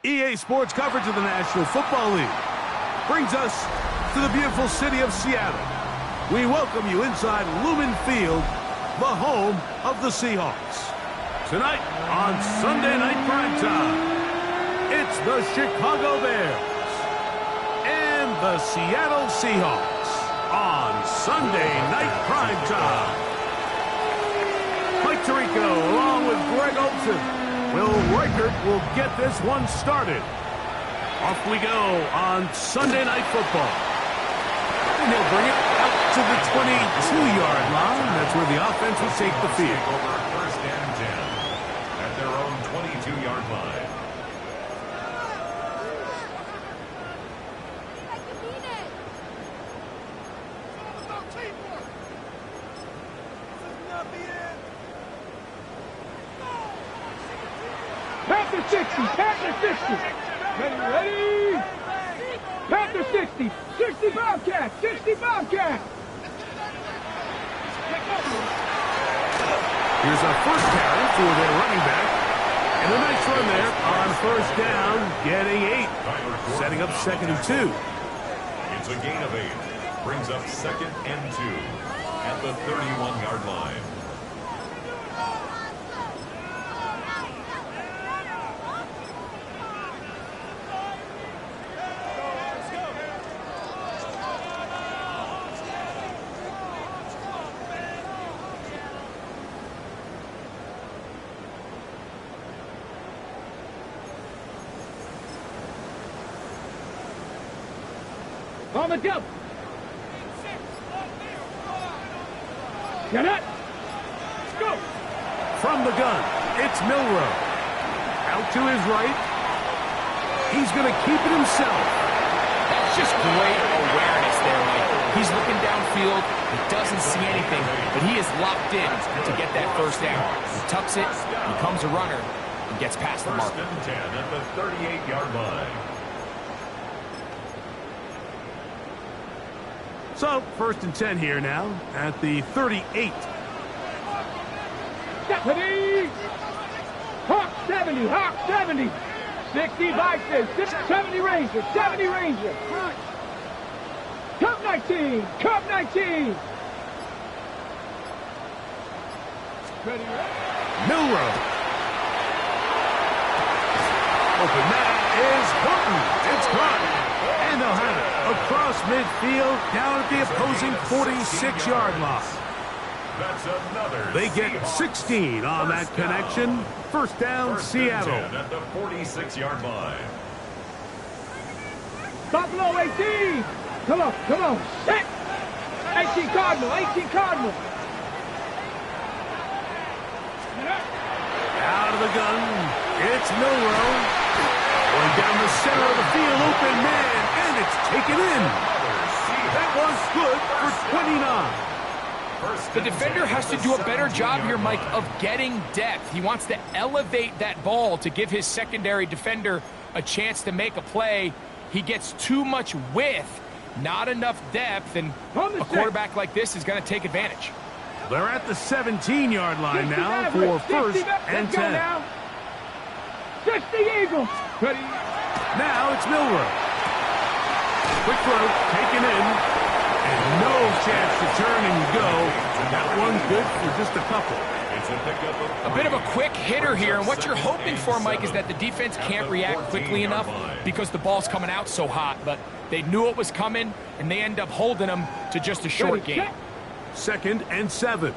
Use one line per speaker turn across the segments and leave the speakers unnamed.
EA Sports coverage of the National Football League brings us to the beautiful city of Seattle. We welcome you inside Lumen Field, the home of the Seahawks. Tonight on Sunday Night Primetime, it's the Chicago Bears and the Seattle Seahawks on Sunday Night Primetime. Mike Tirico along with Greg Olsen. Will Reichert will get this one started. Off we go on Sunday Night Football. And he'll bring it out to the 22-yard line. That's where the offense will take the field.
Over first and 10 at their own 22-yard line.
Panther 60, Panther 60. Ready? Panther 60, 60 Bobcat, 60 Bobcat.
Here's a first carry for their running back. And a nice run there on first down, getting 8. Setting up 2nd and 2.
It's a gain of 8. Brings up 2nd and 2 at the 31-yard line.
On the jump. Get it. Let's go.
From the gun, it's Milrow. Out to his right. He's going to keep it himself.
That's just great awareness there, Mike. He's looking downfield. He doesn't see anything, but he is locked in to get that first down. He tucks it, becomes a runner, and gets past the marker.
First and 10 at the 38-yard line.
So, 1st and 10 here now at the 38.
Deputy! Hawk 70, Hawk 70. 60 Bison, 70 Ranger, 70 Ranger. Cup 19, Cup 19. Ready?
Milrow. Open man is Horton. It's caught. And they'll have it across midfield down at the opposing 46-yard line.
That's another.
They get 16 on that connection. First down, Seattle.
At the 46-yard line.
Buffalo 18. Come on. Set. 18 Cardinal, 18 Cardinal.
Out of the gun, it's Milrow. Going down the center of the field, open man, and it's taken in. That was good for 29.
The defender has to do a better job here, Mike, of getting depth. He wants to elevate that ball to give his secondary defender a chance to make a play. He gets too much width, not enough depth, and a quarterback like this is going to take advantage.
They're at the 17-yard line now for 1st and 10.
60 Eagles. Ready?
Now it's Milrow. Quick throw, taken in, and no chance to turn and go. That one good for just a couple.
A bit of a quick hitter here, and what you're hoping for, Mike, is that the defense can't react quickly enough because the ball's coming out so hot, but they knew it was coming, and they end up holding them to just a short gain.
2nd and 7.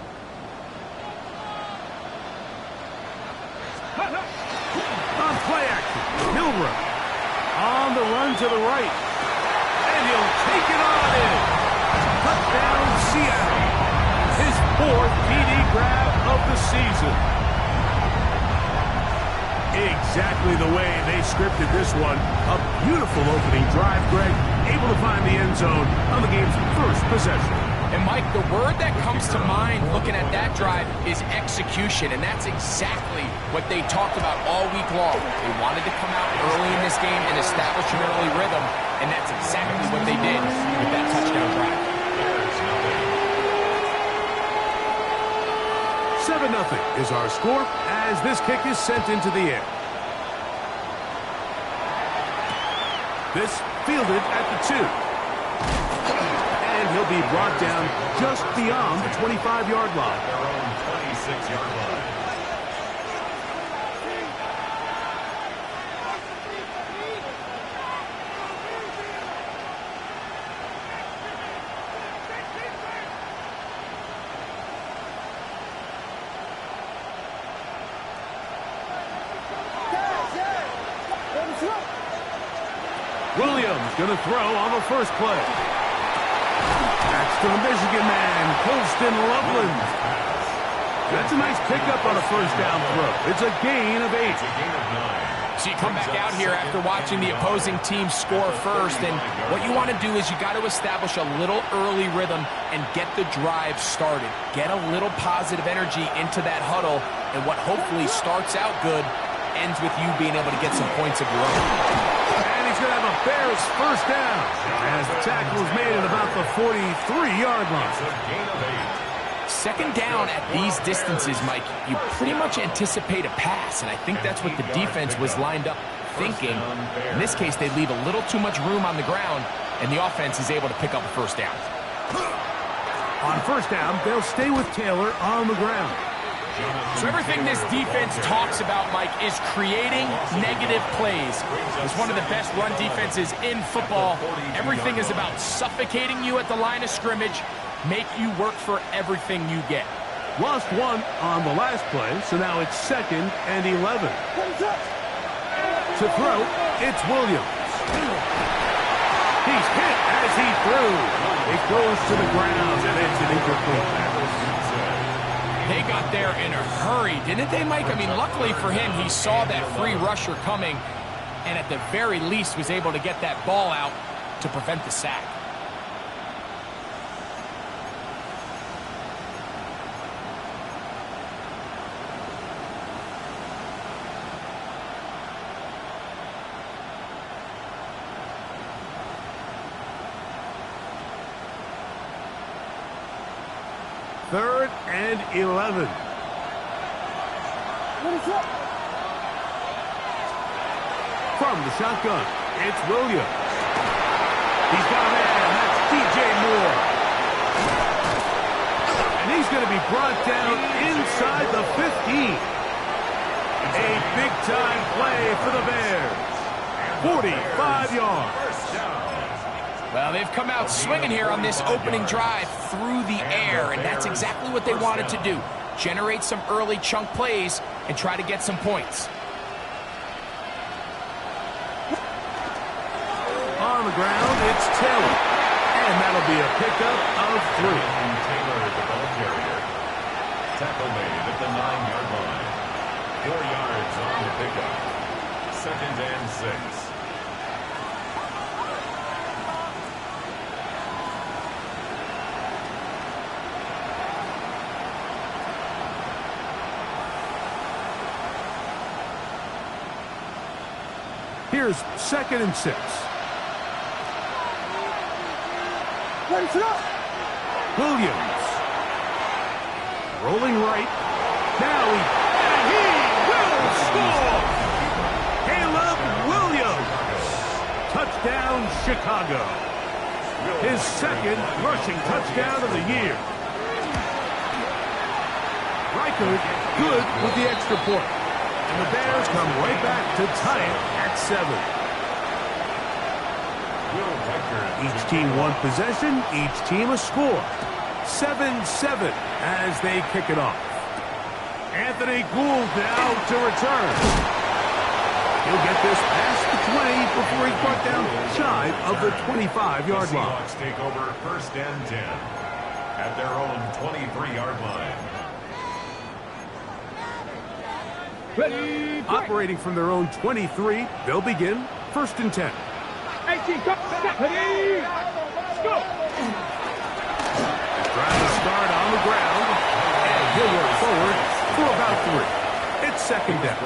On play action, Milrow on the run to the right, and he'll take it on in. Touchdown, Seattle. His 4th TD grab of the season. Exactly the way they scripted this one. A beautiful opening drive, Greg. Able to find the end zone on the game's first possession.
And, Mike, the word that comes to mind looking at that drive is execution, and that's exactly what they talked about all week long. They wanted to come out early in this game and establish an early rhythm, and that's exactly what they did with that touchdown drive.
7-0 is our score as this kick is sent into the air. This fielded at the 2. And he'll be brought down just beyond the 25-yard line.
Their own 26-yard line.
Williams going to throw on the first play. That's to the Michigan man, Colston Loveland. That's a nice pickup on a first down throw. It's a gain of 8.
It's a gain of 9.
So you come back out here after watching the opposing team score first, and what you want to do is you got to establish a little early rhythm and get the drive started. Get a little positive energy into that huddle, and what hopefully starts out good ends with you being able to get some points of your own.
And he's going to have a Bears first down as the tackle is made at about the 43-yard line.
It's a gain of 8.
Second down at these distances, Mike, you pretty much anticipate a pass, and I think that's what the defense was lined up thinking. In this case, they leave a little too much room on the ground, and the offense is able to pick up a first down.
On first down, they'll stay with Taylor on the ground.
So everything this defense talks about, Mike, is creating negative plays. It's one of the best run defenses in football. Everything is about suffocating you at the line of scrimmage, make you work for everything you get.
Lost one on the last play, so now it's 2nd and 11. To throw, it's Williams. He's hit as he threw. It goes to the ground, and it's an incomplete pass.
They got there in a hurry, didn't they, Mike? I mean, luckily for him, he saw that free rusher coming, and at the very least was able to get that ball out to prevent the sack.
Third and 11. From the shotgun, it's Williams. He's got a man. That's DJ Moore. And he's going to be brought down inside the 15. A big-time play for the Bears. 45 yards.
Well, they've come out swinging here on this opening drive through the air, and that's exactly what they wanted to do. Generate some early chunk plays and try to get some points.
On the ground, it's Taylor. And that'll be a pickup of 3.
Taylor, the ball carrier. Tackle made at the 9-yard line. 4 yards on the pickup. 2nd and 6.
Here's 2nd and 6. Williams. Rolling right. Now he will score! Caleb Williams. Touchdown, Chicago. His 2nd rushing touchdown of the year. Reichert good with the extra point. And the Bears come right back to tie it at 7. Each team one possession, each team a score. 7-7 as they kick it off. Anthony Gould now to return. He'll get this past the 20 before he's brought down shy of the 25-yard line.
Seahawks take over 1st and 10 at their own 23-yard line.
Ready,
Operating from their own 23, they'll begin 1st and 10.
18, go, step, ready, go.
Trying to start on the ground, and he'll work forward for about 3. It's 2nd down.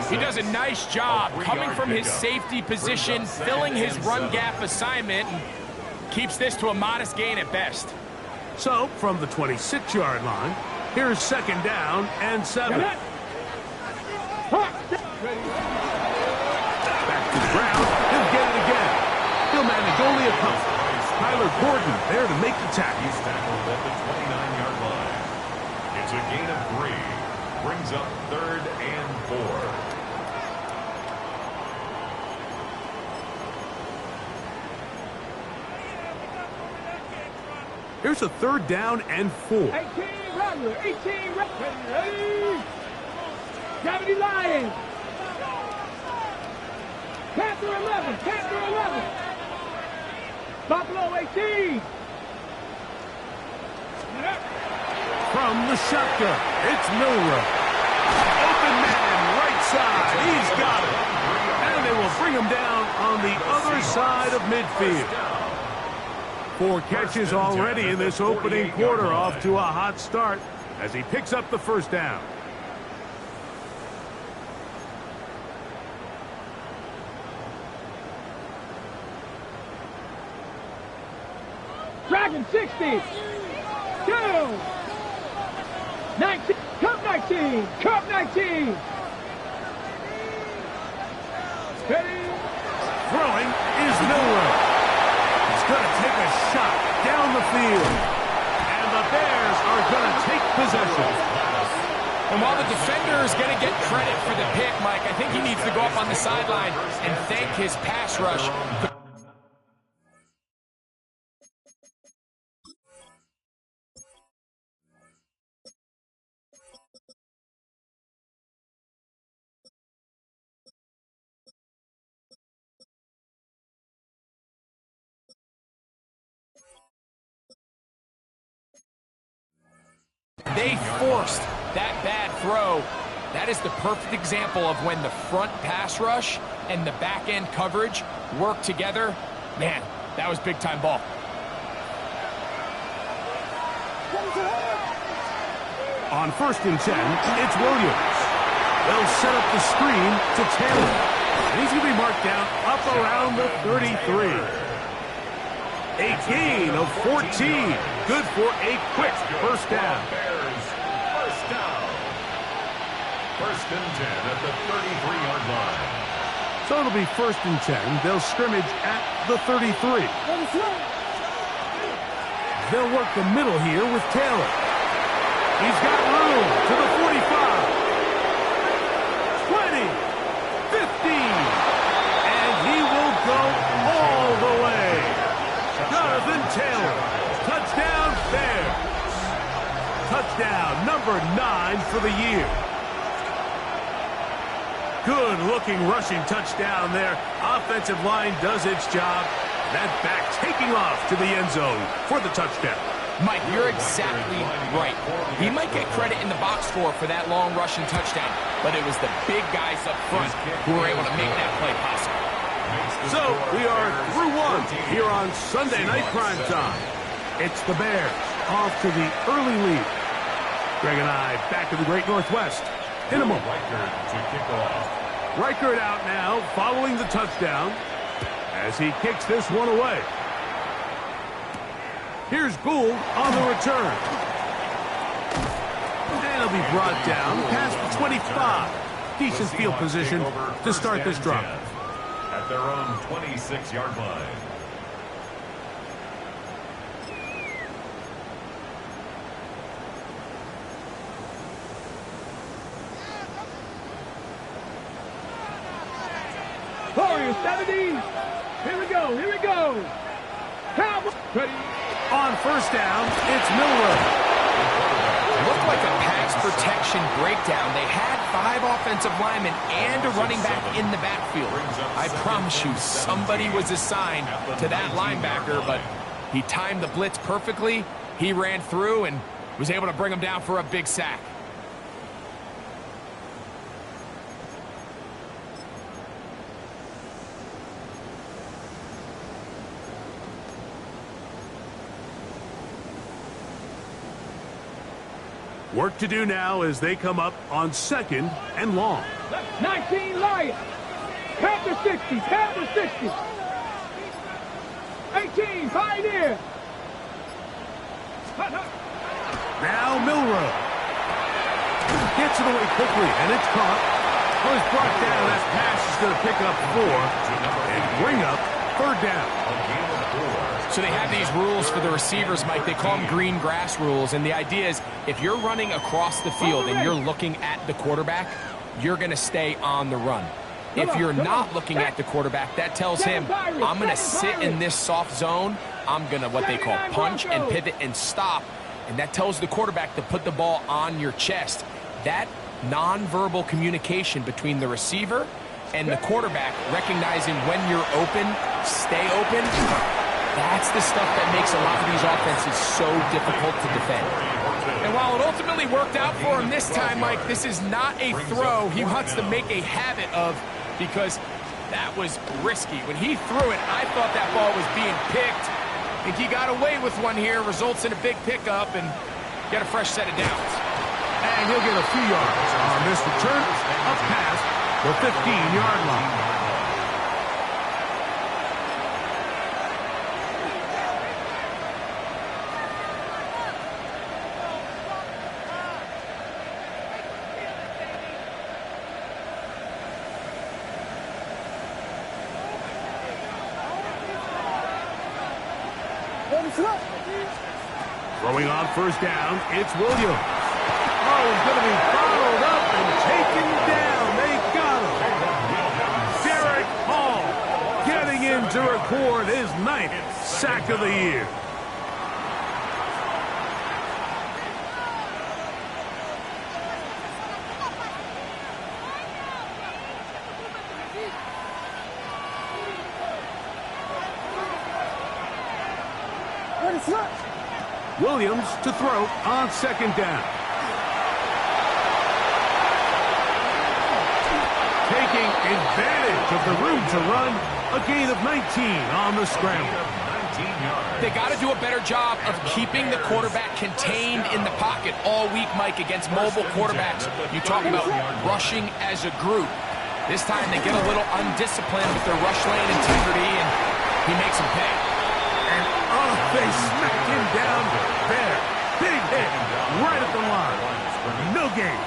He does a nice job coming from his safety position, filling his run gap assignment, and keeps this to a modest gain at best.
So, from the 26-yard line, here's 2nd down and 7. Back to the ground. He'll get it a couple. Tyler Gordon there to make the tackle.
He's tackled at the 29-yard line. It's a gain of 3. Brings up 3rd and 4.
Here's a 3rd down and 4.
18 Rattler, 18 Rattler. Gravity Lions. Panther 11, Panther 11. Buffalo 18.
From the shotgun, it's Milrow. Open man, right side. He's got it. And they will bring him down on the other side of midfield. 4 catches already in this opening quarter, off to a hot start as he picks up the 1st down.
Dragon 60. Down. 19. Cup 19. Cup 19. Ready.
Throwing is Milrow. He's going to take a shot down the field. And the Bears are going to take possession.
And while the defender is going to get credit for the pick, Mike, I think he needs to go up on the sideline and thank his pass rush. They forced that bad throw. That is the perfect example of when the front pass rush and the back end coverage work together. Man, that was big time ball.
On 1st and 10, it's Williams. They'll set up the screen to Taylor. And he's going to be marked down up around the 33. A gain of 14. Good for a quick 1st down.
First down. 1st and 10 at the 33-yard line.
So it'll be 1st and 10. They'll scrimmage at the 33. They'll work the middle here with Taylor. He's got room to the 45. 20. 15. And he will go all the way. Jonathan Taylor. Touchdown Bears. Touchdown number 9 for the year. Good-looking rushing touchdown there. Offensive line does its job. That back taking off to the end zone for the touchdown.
Mike, you're exactly right. He might get credit in the box score for that long rushing touchdown, but it was the big guys up front who were able to make that play possible.
So we are through 1 here on Sunday Night Prime Time. It's the Bears off to the early lead. Greg and I back in the Great Northwest in a moment.
Reichert to kick off.
Reichert out now following the touchdown as he kicks this one away. Here's Gould on the return. And he'll be brought down past the 25. Decent field position to start this drive.
At their own 26-yard line.
Warriors 70. Here we go. Here we go. Cowboys. Ready.
On 1st down, it's Milrow.
It looked like a pass protection breakdown. They had 5 offensive linemen and a running back in the backfield. I promise you, somebody was assigned to that linebacker, but he timed the blitz perfectly. He ran through and was able to bring him down for a big sack.
Work to do now as they come up on 2nd and long.
19 Lions. Panther 60. Panther 60. 18 Pioneer.
Now Milrow. Gets it away quickly, and it's caught. Oh, it's brought down. That pass is going to pick up 4 and bring up third down.
So they have these rules for the receivers, Mike. They call them green grass rules. And the idea is if you're running across the field and you're looking at the quarterback, you're going to stay on the run. If you're not looking at the quarterback, that tells him, I'm going to sit in this soft zone. I'm going to what they call punch and pivot and stop. And that tells the quarterback to put the ball on your chest. That nonverbal communication between the receiver and the quarterback, recognizing when you're open, stay open, that's the stuff that makes a lot of these offenses so difficult to defend. And while it ultimately worked out for him this time, Mike, this is not a throw he wants to make a habit of, because that was risky. When he threw it, I thought that ball was being picked. I think he got away with one here, results in a big pickup, and get a fresh set of downs.
And he'll get a few yards on this return up past the 15-yard line. Throwing on first down, it's Williams. Oh, he's going to be followed up and taken down. They got him. Derek Hall getting in to record his 9th sack of the year. Williams to throw on second down. Taking advantage of the room to run, a gain of 19 on the scramble.
They got to do a better job of keeping the quarterback contained in the pocket all week, Mike, against mobile quarterbacks. You talk about rushing as a group. This time they get a little undisciplined with their rush lane integrity, and he makes them pay.
And they smack him down there. Big hit right at the line. No gain.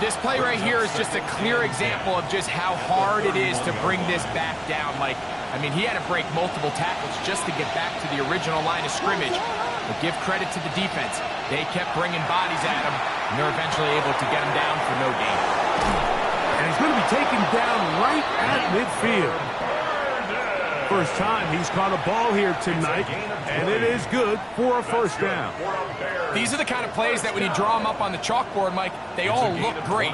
This play right here is just a clear example of just how hard it is to bring this back down. Like, I mean, he had to break multiple tackles just to get back to the original line of scrimmage. But give credit to the defense. They kept bringing bodies at him, and they're eventually able to get him down for no gain.
And he's going to be taken down right at midfield. First time he's caught a ball here tonight, and it is good for a first down.
These are the kind of plays that when you draw them up on the chalkboard, Mike, they all look great.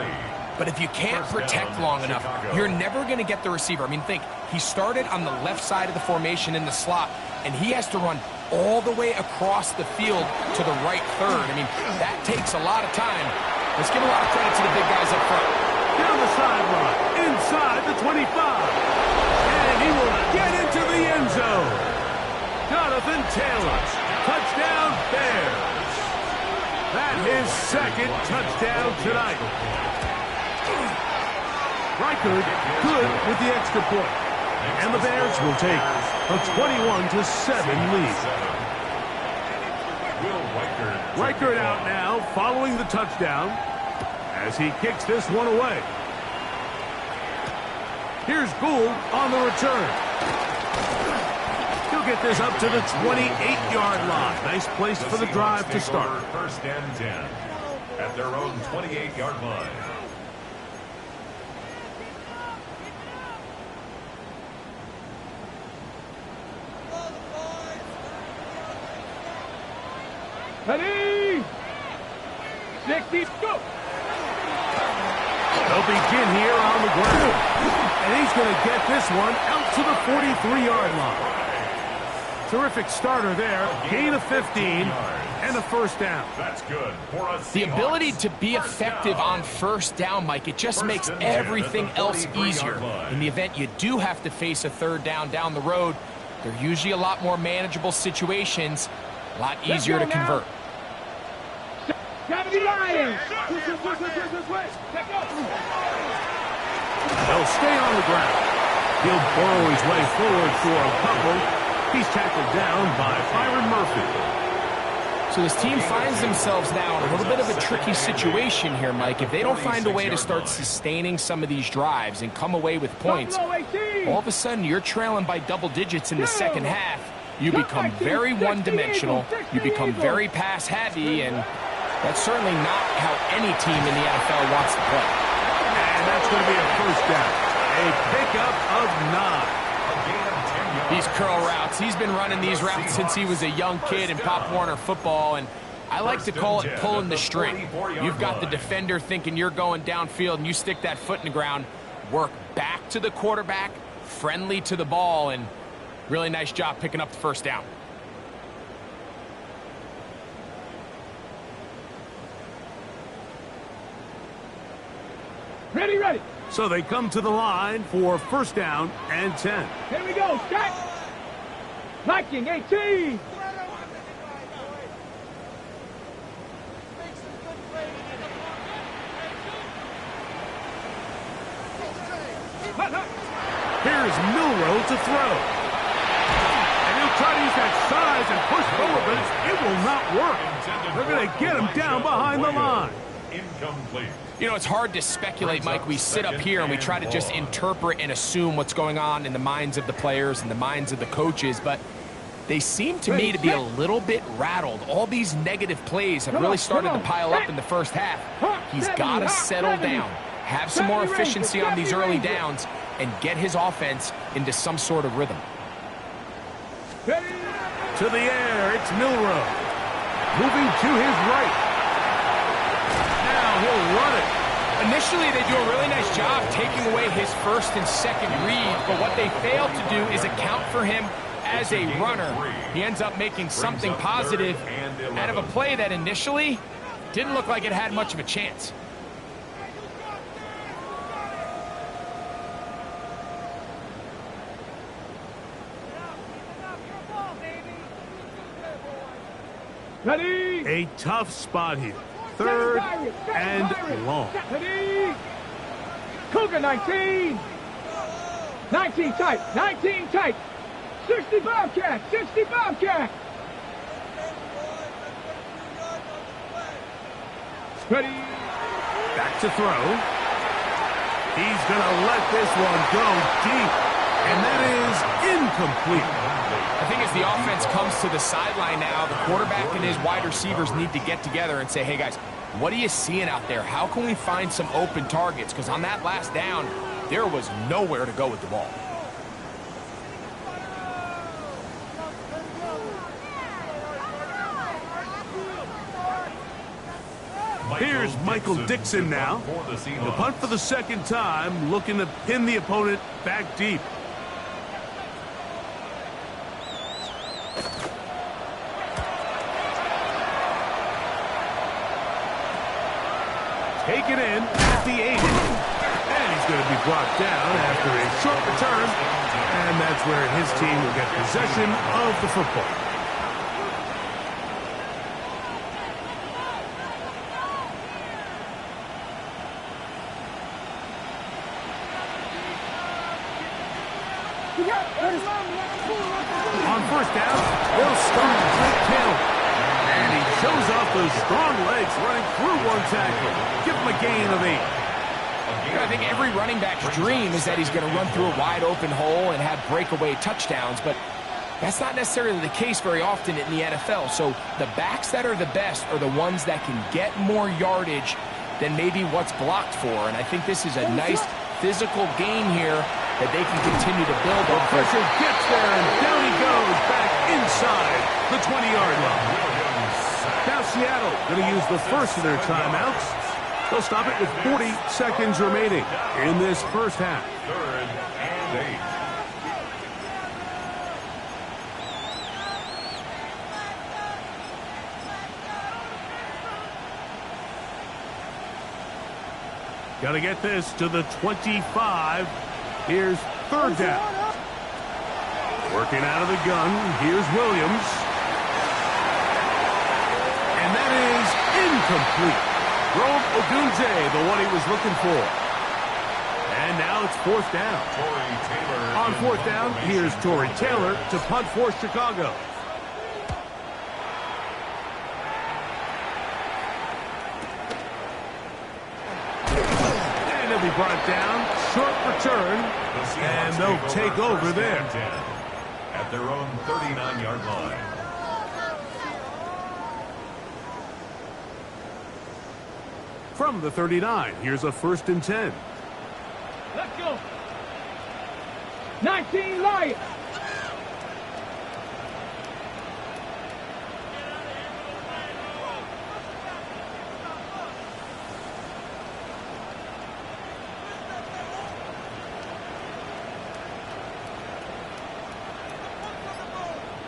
But if you can't protect long enough, you're never going to get the receiver. I mean, think, he started on the left side of the formation in the slot, and he has to run all the way across the field to the right third. I mean, that takes a lot of time. Let's give a lot of credit to the big guys up front.
Down the sideline, inside the 25. And he will get into the end zone. Jonathan Taylor, touchdown Bears. That's his second touchdown tonight. Reichard good with the extra point. And the Bears will take a 21-7 lead. Reichard out now following the touchdown as he kicks this one away. Here's Gould on the return. He'll get this up to the 28-yard line. Nice place for the drive to start.
First and 10 at their own 28-yard line.
Ready? 60, go!
They'll begin here on the ground. And he's going to get this one out to the 43-yard line. Terrific starter there. Gain of 15 and a first down.
That's good.
The ability to be effective on first down, Mike, it just makes everything else easier. In the event you do have to face a third down the road, they're usually a lot more manageable situations, a lot easier to convert.
They'll stay on the ground. He'll burrow his way forward for a couple. He's tackled down by Byron Murphy.
So this team finds themselves now in a little bit of a tricky situation here, Mike. If they don't find a way to start sustaining some of these drives and come away with points, all of a sudden you're trailing by double digits in the second half. You become very one-dimensional. You become very pass-heavy, and that's certainly not how any team in the NFL wants to play.
And that's going to be a first down. A pickup of 9.
These curl routes, he's been running these routes since he was a young kid in Pop Warner football, and I like to call it pulling the string. You've got the defender thinking you're going downfield, and you stick that foot in the ground, work back to the quarterback, friendly to the ball, and really nice job picking up the first down.
Ready, ready.
So they come to the line for first down and 10.
Here we go, set. Viking 18.
Here's Milroe to throw. And he'll try to use that size and push forward, but it will not work. They're going to get him down behind the line.
Incomplete.
You know, it's hard to speculate, Mike. We sit up here and we try to just interpret and assume what's going on in the minds of the players and the minds of the coaches, but they seem to me to be a little bit rattled. All these negative plays have really started to pile up in the first half. He's got to settle down, have some more efficiency on these early downs, and get his offense into some sort of rhythm.
To the air, it's Milroe. Moving to his right. Now he'll run it.
Initially, they do a really nice job taking away his first and second read, but what they fail to do is account for him as a runner. He ends up making something positive out of a play that initially didn't look like it had much of a chance.
Ready.
A tough spot here. Third and long.
Ready. Cougar 19. 19 tight. 19 tight. 60 Bobcat. 60 Bobcat. Ready.
Back to throw. He's going to let this one go deep. And that is incomplete.
I think as the offense comes to the sideline now, the quarterback and his wide receivers need to get together and say, hey, guys, what are you seeing out there? How can we find some open targets? Because on that last down, there was nowhere to go with the ball.
Here's Michael Dixon now. The punt for the second time, looking to pin the opponent back deep. Taken in at the 80. And he's going to be brought down after a short return. And that's where his team will get possession of the football. On first down, they'll start with Taylor. And he shows off those strong legs running through one tackle. Give him a gain of 8.
I think every running back's dream is that he's going to run through a wide open hole and have breakaway touchdowns, but that's not necessarily the case very often in the NFL. So the backs that are the best are the ones that can get more yardage than maybe what's blocked for. And I think this is a nice physical gain here that they can continue to build on.
Pressure gets there, and down he goes back inside the 20-yard line. Now Seattle going to use the first of their timeouts. They'll stop it with 40 seconds remaining in this first half.
3rd and 8.
Got to get this to the 25. Here's third down. Working out of the gun. Here's Williams. And that is incomplete. Rome Odunze, the one he was looking for. And now it's fourth down. On fourth down, here's Torrey Taylor to punt for Chicago. He'll be brought down. Short return. And they'll take over there.
At their own 39-yard line.
From the 39, here's a 1st and 10.
Let's go. 19 Lions.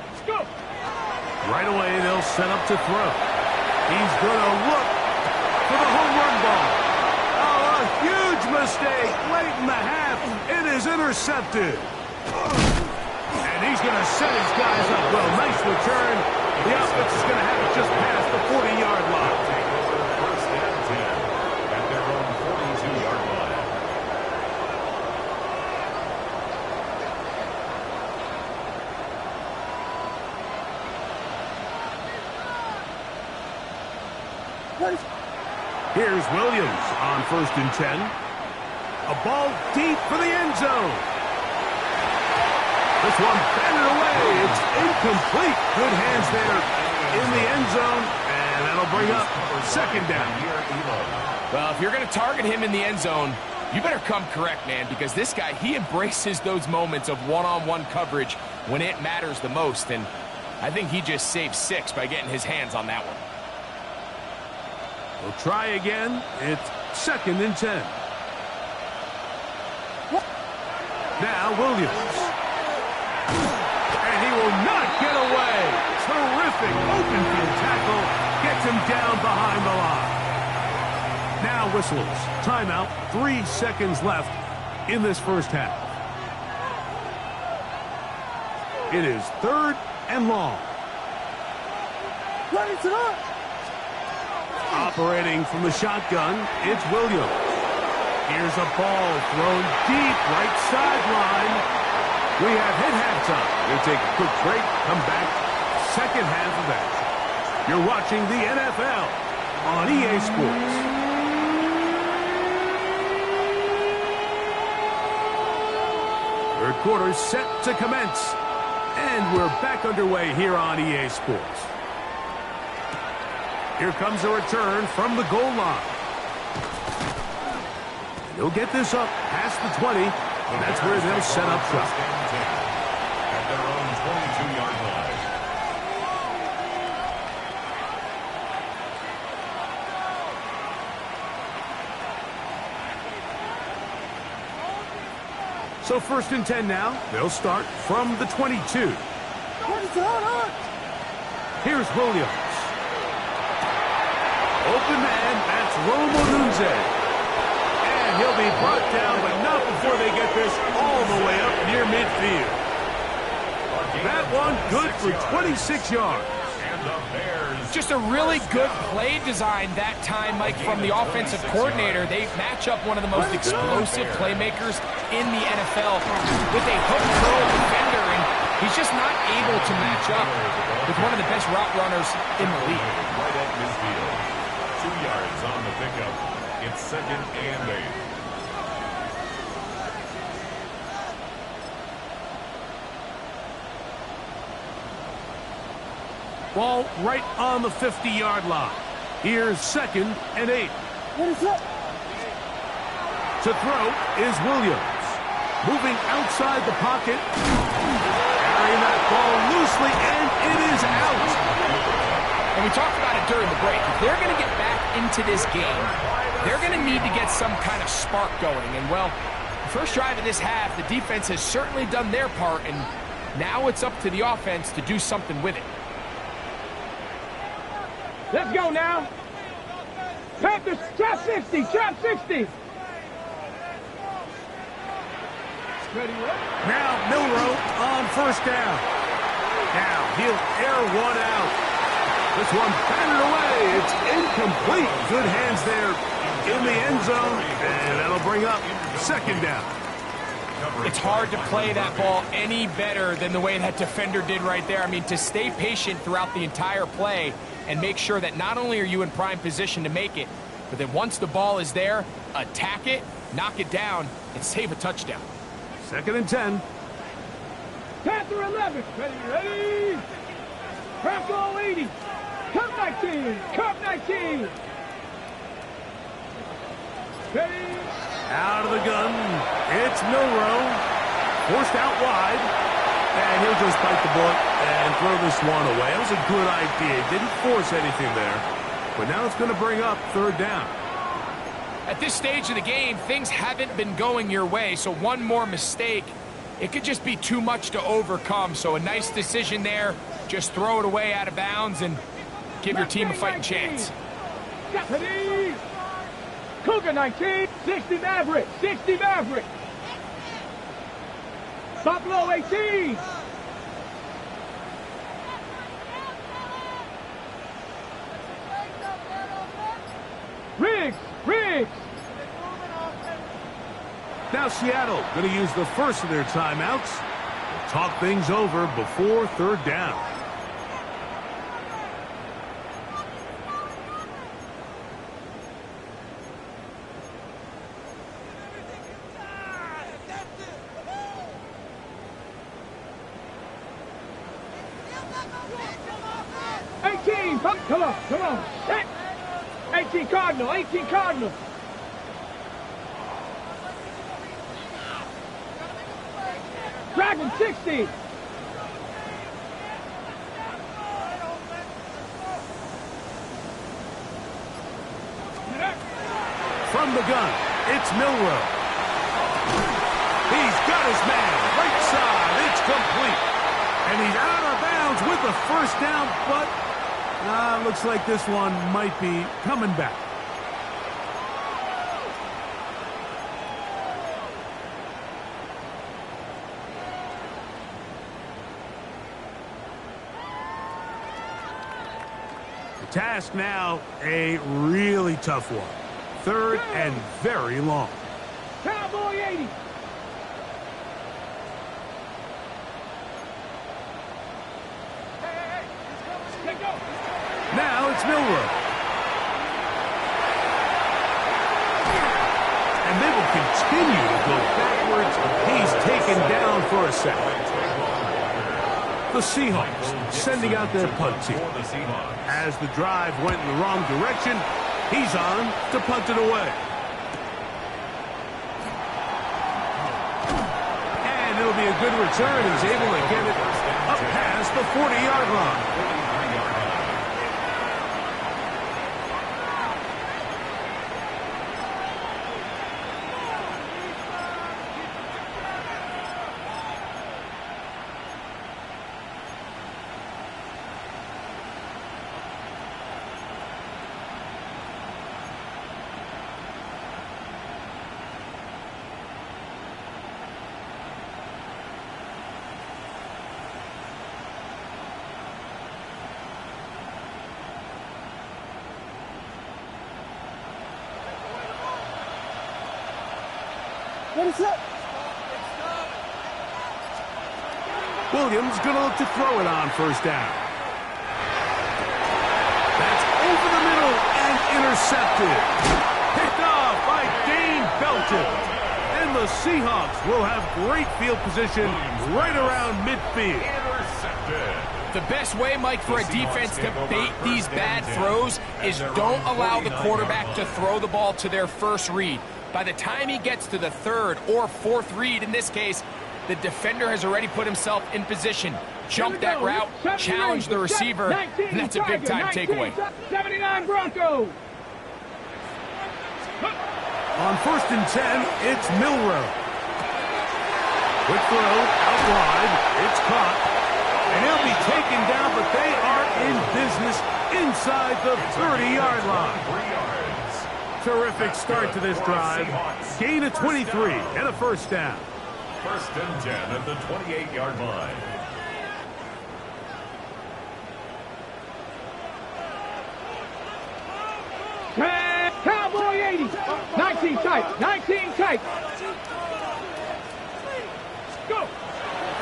Let's go.
Right away, they'll set up to throw. He's going to look for the home run ball. Oh, a huge mistake late in the half. It is intercepted. And he's going to set his guys up well. Nice return. The offense is going to have it just past the 40-yard line.
Take over 1st and 10 at their own 42-yard line.
Here's Williams on 1st and 10. A ball deep for the end zone. This one batted away. It's incomplete. Good hands there in the end zone. And that'll bring up 2nd down.
Well, if you're going to target him in the end zone, you better come correct, man, because this guy, he embraces those moments of one-on-one coverage when it matters the most. And I think he just saved 6 by getting his hands on that one.
We'll try again. It's 2nd and 10. Now Williams. And he will not get away. Terrific open field tackle. Gets him down behind the line. Now whistles. Timeout. 3 seconds left in this first half. It is 3rd and long.
Ready to go.
Operating from the shotgun, it's Williams. Here's a ball thrown deep, right sideline. We have hit halftime. We'll take a quick break, come back, second half of action. You're watching the NFL on EA Sports. Third quarter set to commence. And we're back underway here on EA Sports. Here comes a return from the goal line. He'll get this up past the 20, and that's where they'll set up shop.
At their own 22-yard line.
So 1st and 10 now. They'll start from the 22. Here's Williams. Open man, that's Romo Nunze. And he'll be brought down, but not before they get this all the way up near midfield. That one good for 26 yards.
And the Bears.
Just a really good play design that time, Mike, from the offensive coordinator. They match up one of the most explosive playmakers in the NFL with a hook curl defender, and he's just not able to match up with one of the best route runners in the league.
Right at midfield. 2 yards on the pickup. It's 2nd and 8.
Ball right on the 50-yard line. Here's 2nd and 8.
What is that?
To throw is Williams. Moving outside the pocket. Carrying that ball loosely, and it is out.
And we talked about it during the break. If they're going to get back into this game, they're going to need to get some kind of spark going. And, well, the first drive of this half, the defense has certainly done their part, and now it's up to the offense to do something with it.
Let's go now. Panthers, trap 60, trap 60. Ready, what?
Now Milrow on 1st down. Now he'll air one out. This one batted away. It's incomplete. Good hands there in the end zone. And that'll bring up 2nd down.
It's hard to play that ball any better than the way that defender did right there. I mean, to stay patient throughout the entire play and make sure that not only are you in prime position to make it, but then once the ball is there, attack it knock it down, and save a touchdown.
2nd and 10.
Panther 11. Ready. Bronco 80. Cup 19. Cup 19. Ready.
Out of the gun. It's Milroe. Forced out wide. And he'll just bite the bullet and throw this one away. That was a good idea. Didn't force anything there. But now it's going to bring up 3rd down.
At this stage of the game, things haven't been going your way, so one more mistake, it could just be too much to overcome. So a nice decision there. Just throw it away out of bounds and give your team a fighting chance.
Ready. Cougar 19. 60 Maverick. 60 Maverick. Buffalo 18. Riggs.
Now Seattle going to use the first of their timeouts. They'll talk things over before 3rd down.
Come on. Set. 18 Cardinal. Dragon 60.
From the gun, it's Milroe. He's got his man. Right side. It's complete. And he's out of bounds with the 1st down, but looks like this one might be coming back. The task now, a really tough one. 3rd and very long.
Cowboy 80.
Now it's Milroe. And they will continue to go backwards. He's taken down for a second. The Seahawks sending out their punt team. As the drive went in the wrong direction, he's on to punt it away. And it'll be a good return. He's able to get it up past the 40-yard line.
What is that?
Williams going to look to throw it on 1st down. That's over the middle and intercepted. Picked off by Dane Belton. And the Seahawks will have great field position right around midfield.
The best way, Mike, for a defense to bait these bad throws is don't allow the quarterback to throw the ball to their first read. By the time he gets to the 3rd or 4th read, in this case, the defender has already put himself in position, jumped that route, challenged the receiver, and that's a big-time takeaway.
79 Broncos.
On 1st and 10, it's Milroe. Quick throw, out wide, it's caught. And he'll be taken down, but they are in business inside the 30-yard line. Terrific start to this drive. Gain of 23 and a 1st down.
1st and 10 at the 28-yard line.
Cowboy 80. 19 tight. 19 tight. Go.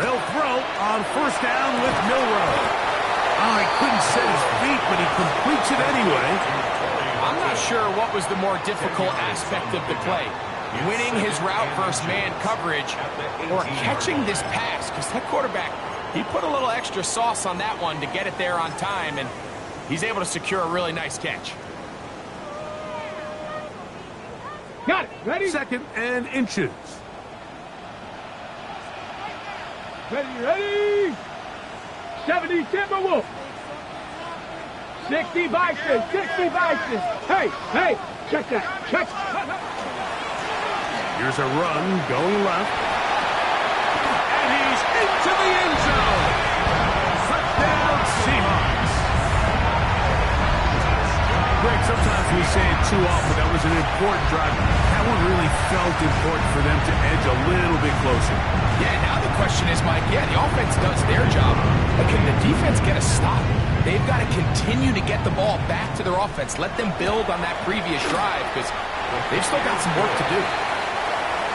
They'll throw on 1st down with Milroe. Oh, he couldn't set his feet, but he completes it anyway.
I'm not sure what was the more difficult aspect of the play. winning his route versus man coverage or catching this pass, because that quarterback, he put a little extra sauce on that one to get it there on time, and he's able to secure a really nice catch.
Got it. Ready?
2nd and inches.
Ready? 70 Timberwolves. 60 Bison. 60 Bison. Hey, check that. Check.
Here's a run going left. And he's into the end zone. Touchdown Seahawks. Greg, sometimes we say it too often. That was an important drive. That one really felt important for them to edge a little bit closer.
Yeah, now the question is, Mike, the offense does their job, but can the defense get a stop? They've got to continue to get the ball back to their offense. Let them build on that previous drive, because they've still got some work to do.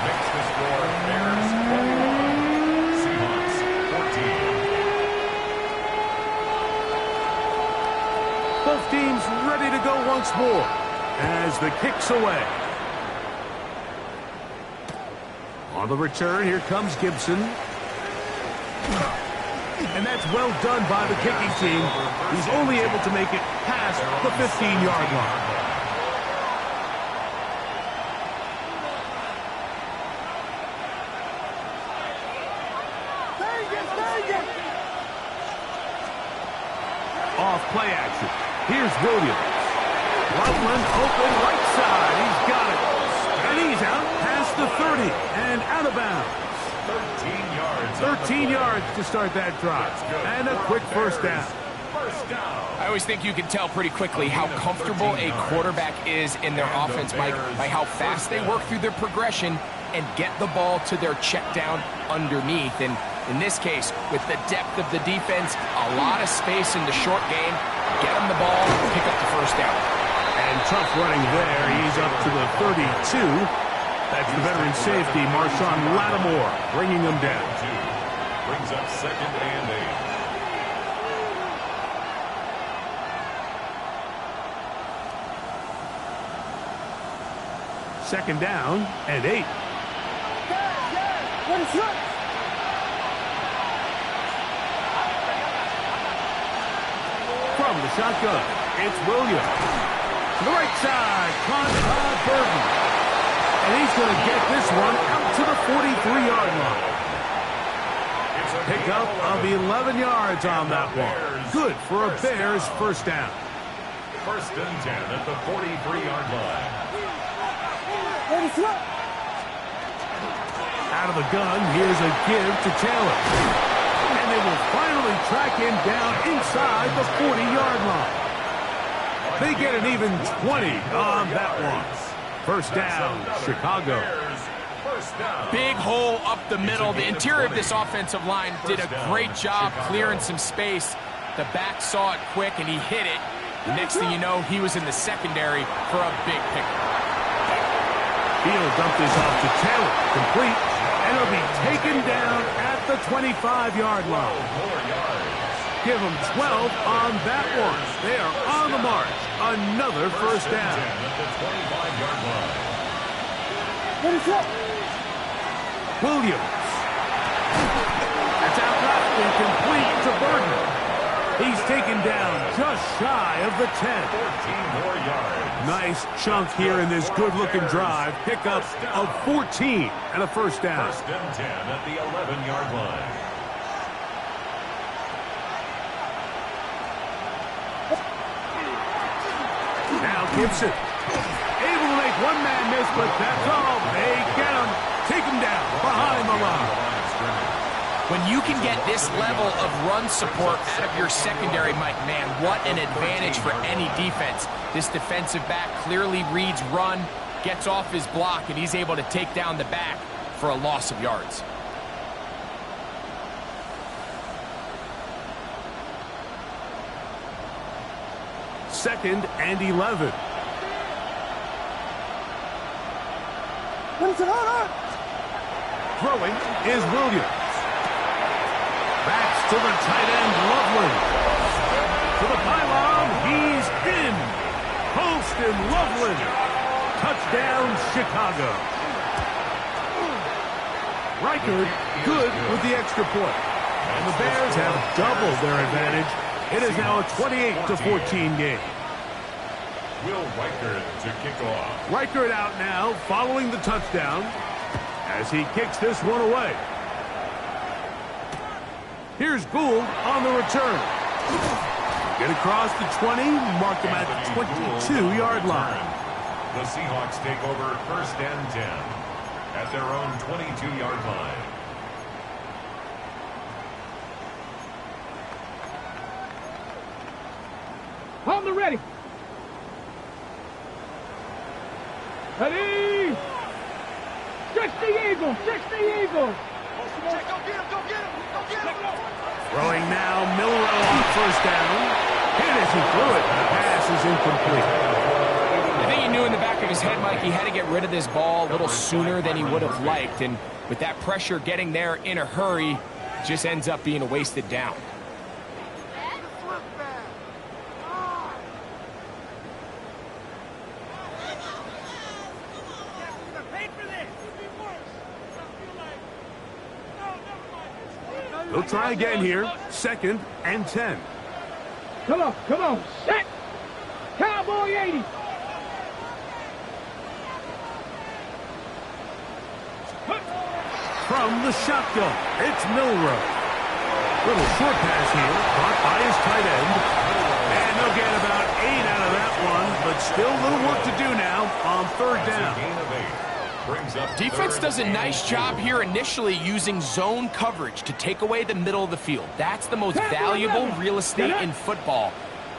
Makes the score Bears 21, Seahawks 14.
Both teams ready to go once more as the kick's away. On the return, here comes Gibson. And that's well done by the kicking team. He's only able to make it past the 15-yard line. Off play action. Here's Williams. Loveland open right side. He's got it. And he's out past the 30 and out of bounds.
13 yards.
13 yards to start that drive. And a quick first down.
First down.
I always think you can tell pretty quickly how comfortable a quarterback is in their offense, Mike, by how fast they work through their progression and get the ball to their check down underneath. And in this case, with the depth of the defense, a lot of space in the short game, get them the ball, pick up the first down.
And tough running there. He's up to the 32. That's the veteran safety, Marshawn Lattimore, bringing them down.
Brings up 2nd and
8. 2nd down and 8. From the shotgun, it's Williams. To the right side, Todd Burton. And he's going to get this one out to the 43-yard line. Pickup of 11 yards on that one. Good for a Bears first down.
1st and 10 at the 43-yard line.
Out of the gun, here's a give to Taylor. And they will finally track him down inside the 40-yard line. They get an even 20 on that one. First down, Chicago.
Big hole up the middle. The interior of this offensive line did a great job clearing some space. The back saw it quick, and he hit it. The next thing you know, he was in the secondary for a big pickup.
He'll dump this off to Taylor. Complete. And it'll be taken down at the 25-yard line. Give them 12 on that one. They are on the march. Another first down. Williams. That's out left and complete to Burton. He's taken down just shy of the 10.
14 more yards.
Nice chunk here in this good-looking drive. Pickup of 14 and a first down.
1st and 10 at the 11-yard line.
Now Gibson. Able to make one man miss, but that's all. They get him. Take him down behind the line.
When you can get this level of run support out of your secondary, Mike, man, what an advantage for any defense. This defensive back clearly reads run, gets off his block, and he's able to take down the back for a loss of yards.
Second and 11. Throwing is Williams. Backs to the tight end, Loveland. To the pylon, he's in. Holston Loveland. Touchdown, Chicago. Reichert good with the extra point. And the Bears have doubled their advantage. It is now a 28-14 game.
Will Reichert to kick off.
Reichert out now following the touchdown as he kicks this one away. Here's Gould on the return. Get across the 20, mark him at the 22-yard line.
The Seahawks take over 1st and 10 at their own 22-yard line.
On the ready. Ready. 60 Eagles. 60 Eagles.
Throwing now, Milrow on 1st down. Hit as he threw it. The pass is incomplete.
I think he knew in the back of his head, Mike, he had to get rid of this ball a little sooner than he would have liked. And with that pressure getting there in a hurry, it just ends up being a wasted down.
They'll try again here. 2nd and 10.
Come on. Set. Cowboy 80.
From the shotgun, it's Milrow. Little short pass here, caught by his tight end. And they'll get about 8 out of that one, but still a little work to do now on 3rd down.
Defense does a nice job here initially using zone coverage to take away the middle of the field. That's the most valuable real estate in football.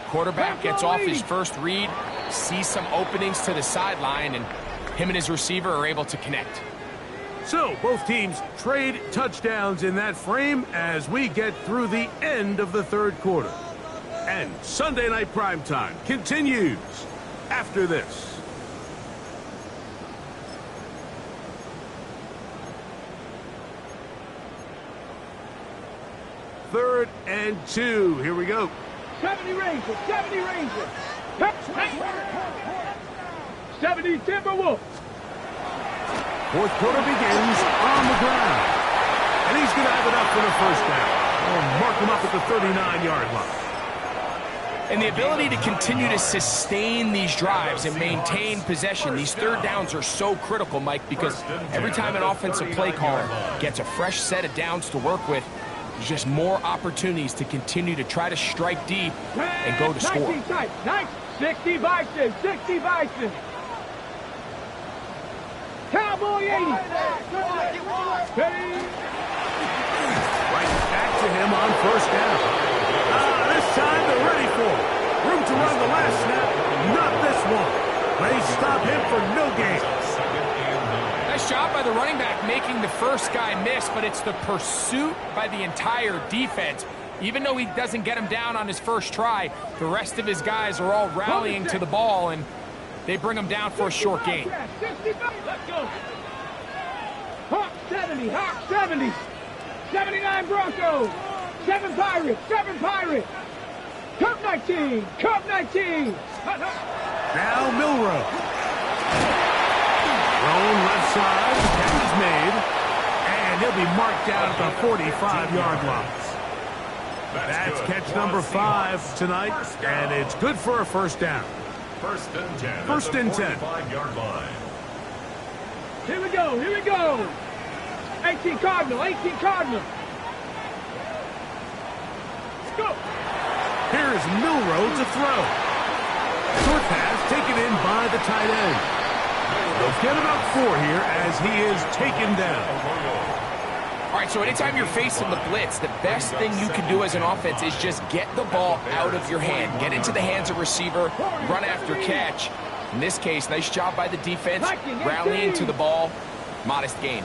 Quarterback gets off his first read, sees some openings to the sideline, and him and his receiver are able to connect.
So both teams trade touchdowns in that frame as we get through the end of the 3rd quarter. And Sunday Night Primetime continues after this. Third and 2. Here we go.
70 Rangers. 70 Rangers. 70 Timberwolves.
4th quarter begins on the ground. And he's going to have it up for the 1st down. We'll mark him up at the 39-yard line.
And the ability to continue to sustain these drives and maintain possession, these 3rd downs are so critical, Mike, because every time an offensive play caller gets a fresh set of downs to work with, there's just more opportunities to continue to try to strike deep and go to score.
60 Bison. 60 Bison. Cowboy 80.
Right back to him on 1st down. This time they're ready for it. Room to run the last snap. Not this one. They stop him for no gain.
Nice job by the running back making the first guy miss, but it's the pursuit by the entire defense. Even though he doesn't get him down on his first try, the rest of his guys are all rallying to the ball, and they bring him down for a short gain.
Let's go. Hawk 70. Hawk 70. 79 Broncos. 7 Pirates. 7 Pirates. Cup 19. Cup 19.
Now Milrow. Thrown left side. Catch is made. And he'll be marked down at the 45-yard line. That's catch number 5 tonight. And it's good for a 1st down.
1st and 10.
1st and 10.
45-yard line.
Here we go. Here we go. 18 Cardinal. 18 Cardinal. Let's go.
Here's Milrow to throw. Short pass taken in by the tight end. They'll get about 4 here as he is taken down.
All right, so anytime you're facing the blitz, the best thing you can do as an offense is just get the ball out of your hand. Get into the hands of receiver, run after catch. In this case, nice job by the defense, rallying to the ball. Modest gain.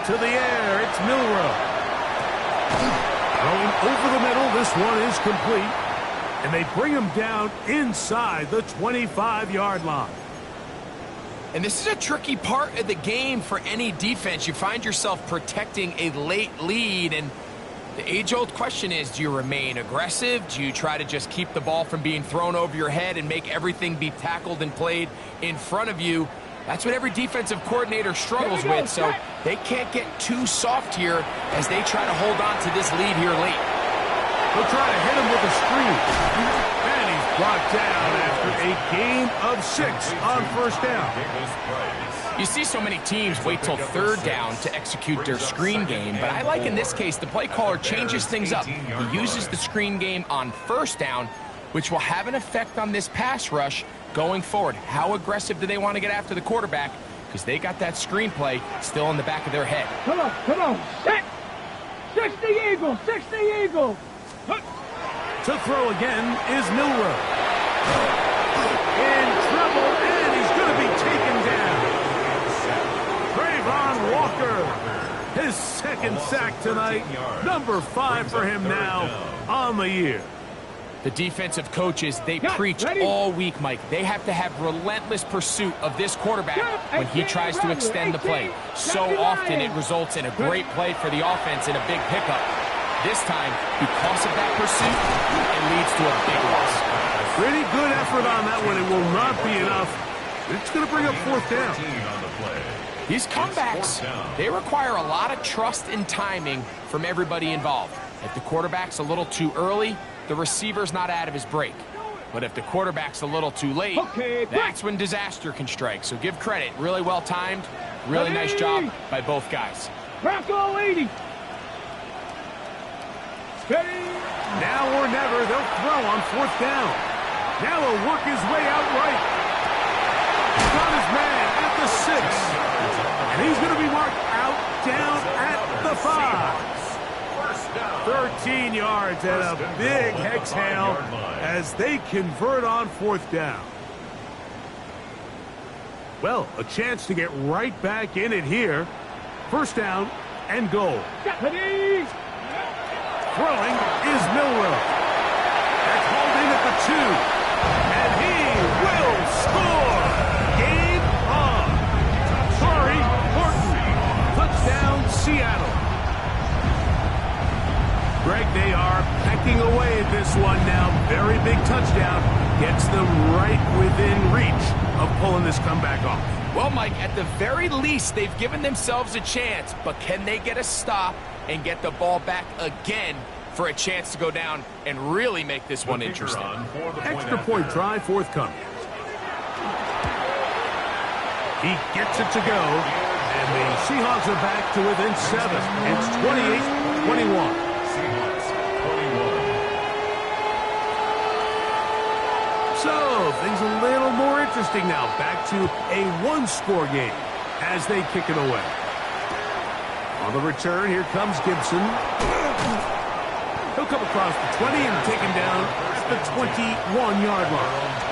To the air, it's Milrow. Throwing over the middle, this one is complete. And they bring him down inside the 25-yard line.
And this is a tricky part of the game for any defense. You find yourself protecting a late lead, and the age-old question is, do you remain aggressive? Do you try to just keep the ball from being thrown over your head and make everything be tackled and played in front of you? That's what every defensive coordinator struggles with, so they can't get too soft here as they try to hold on to this lead here late.
They'll try to hit him with a screen. And he's brought down after a gain of 6 on first down.
You see so many teams wait till third down to execute their screen game, but I like in this case the play caller changes things up. He uses the screen game on first down, which will have an effect on this pass rush going forward. How aggressive do they want to get after the quarterback? Because they got that screenplay still in the back of their head.
Come on, set! 60 Eagle, 60 Eagle!
To throw again is Milroe. In trouble, and he's going to be taken down. Trayvon Walker, his second sack tonight. Number 5 for him now on the year.
The defensive coaches, they preach all week, Mike. They have to have relentless pursuit of this quarterback when he tries to extend the play. So often it results in a great play for the offense and a big pickup. This time, because of that pursuit, it leads to a big loss.
Pretty good effort on that one. It will not be enough. It's going to bring up fourth down.
These comebacks, they require a lot of trust and timing from everybody involved. If the quarterback's a little too early, the receiver's not out of his break. But if the quarterback's a little too late, that's when disaster can strike. So give credit. Really well timed. Really nice job by both guys.
Bronco 80.
Now or never, they'll throw on fourth down. Now he'll work his way out right. He's got his man at the 6. And he's going to be marked out down at the 5. 13 yards and a big exhale as they convert on fourth down. Well, a chance to get right back in it here. First down and goal. Throwing is Milroe. That's hauled in at the 2. And he will score. Game on. Sorry, Horton. Touchdown, Seattle. Greg, they are pecking away at this one now. Very big touchdown. Gets them right within reach of pulling this comeback off.
Well, Mike, at the very least, they've given themselves a chance, but can they get a stop and get the ball back again for a chance to go down and really make this one interesting?
Extra point try forthcoming. He gets it to go, and the Seahawks are back to within 7. It's 28-21. So, things a little more interesting now. Back to a one-score game as they kick it away. On the return, here comes Gibson. He'll come across the 20 and take him down at the 21-yard line.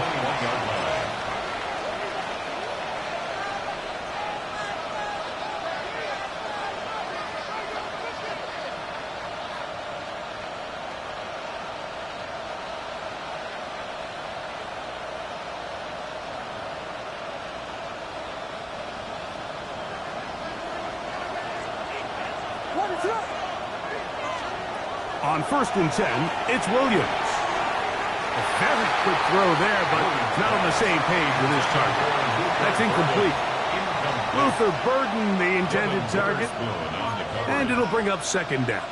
On 1st and 10, it's Williams. A very quick throw there, but not on the same page with his target. That's incomplete. Luther Burden, the intended target, and it'll bring up 2nd down.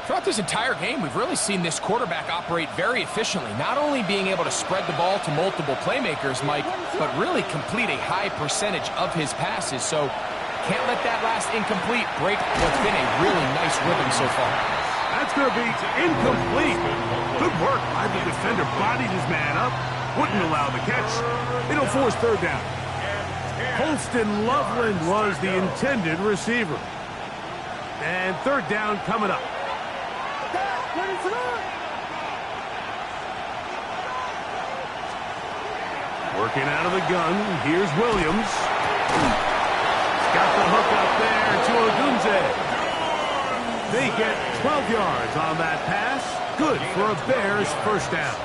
Throughout this entire game, we've really seen this quarterback operate very efficiently, not only being able to spread the ball to multiple playmakers, Mike, but really complete a high percentage of his passes. So can't let that last incomplete break what's been a really nice rhythm so far.
That's going to be incomplete. Good work by the defender. Bodied his man up. Wouldn't allow the catch. It'll force 3rd down. Holston Loveland was the intended receiver. And 3rd down coming up. Working out of the gun. Here's Williams. He's got the hook up there to Odunze. They get 12 yards on that pass. Good for a Bears 1st down.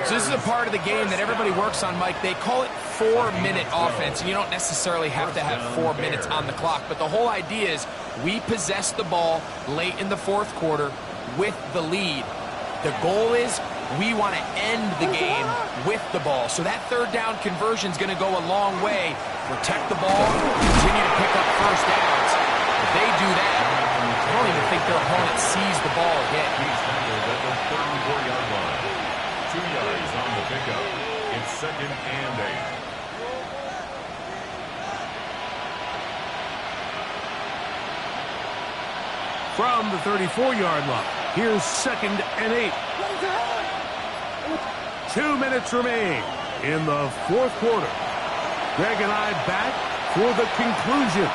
So this is a part of the game that everybody works on, Mike. They call it 4-minute offense, and you don't necessarily have to have 4 minutes on the clock. But the whole idea is we possess the ball late in the 4th quarter with the lead. The goal is we want to end the game with the ball. So that third down conversion is going to go a long way. Protect the ball, continue to pick up first downs. If they do that, I don't even think their opponent sees the ball again.
He's tackled at the 34-yard line. 2 yards on the pickup. It's 2nd and 8.
From the 34-yard line, here's 2nd and 8. 2 minutes remain in the fourth quarter. Greg and I back for the conclusion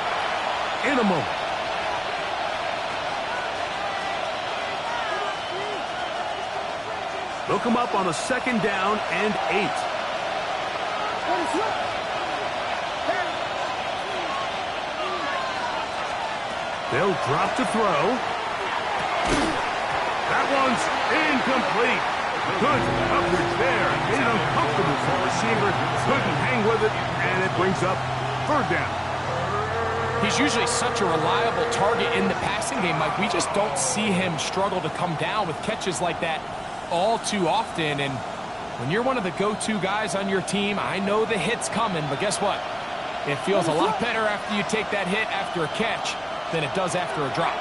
in a moment. They'll come up on a 2nd down and 8. They'll drop to throw. That one's incomplete. Good coverage there. Made it uncomfortable for the receiver. Couldn't hang with it, and it brings up 3rd down.
He's usually such a reliable target in the passing game, Mike. We just don't see him struggle to come down with catches like that all too often. And when you're one of the go-to guys on your team, I know the hit's coming, but guess what? It feels a lot better after you take that hit after a catch than it does after a drop.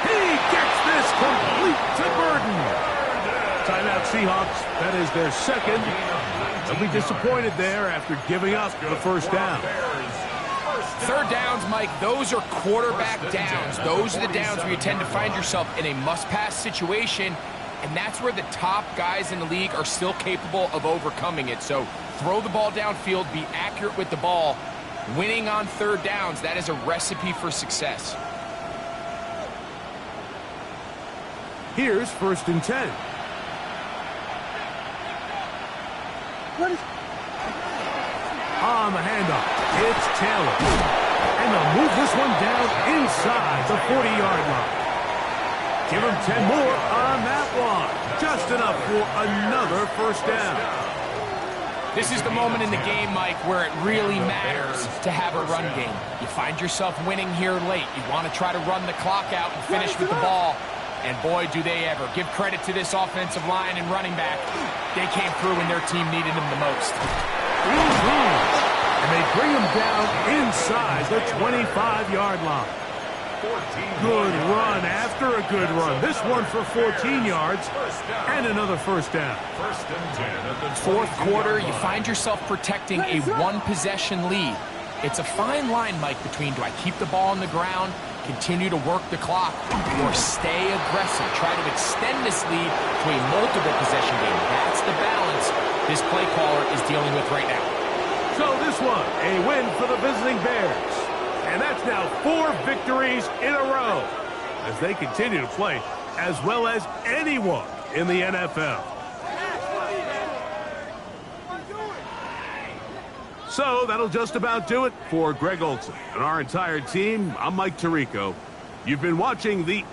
He gets this complete to Burden. Timeout Seahawks. That is their 2nd. They'll be disappointed there after giving up the 1st down.
3rd downs, Mike, those are quarterback downs. Those are the downs where you tend to find yourself in a must-pass situation, and that's where the top guys in the league are still capable of overcoming it. So throw the ball downfield, be accurate with the ball. Winning on 3rd downs, that is a recipe for success.
Here's 1st and 10. On the handoff, it's Taylor. And they'll move this one down inside the 40-yard line. Give him 10 more on that one. Just enough for another 1st down.
This is the moment in the game, Mike, where it really matters to have a run game. You find yourself winning here late. You want to try to run the clock out and finish with the ball. And boy, do they ever. Give credit to this offensive line and running back. They came through when their team needed them the most.
And they bring him down inside the 25-yard line. Good run after a good run. This one for 14 yards and another 1st down.
1st and 10 at the
Fourth quarter, you find yourself protecting a one-possession lead. It's a fine line, Mike, between do I keep the ball on the ground, continue to work the clock, or stay aggressive, try to extend this lead to a multiple possession game. That's the balance this play caller is dealing with right now.
So this one, a win for the visiting Bears. And that's now 4 victories in a row as they continue to play as well as anyone in the NFL. So that'll just about do it for Greg Olsen and our entire team. I'm Mike Tirico. You've been watching the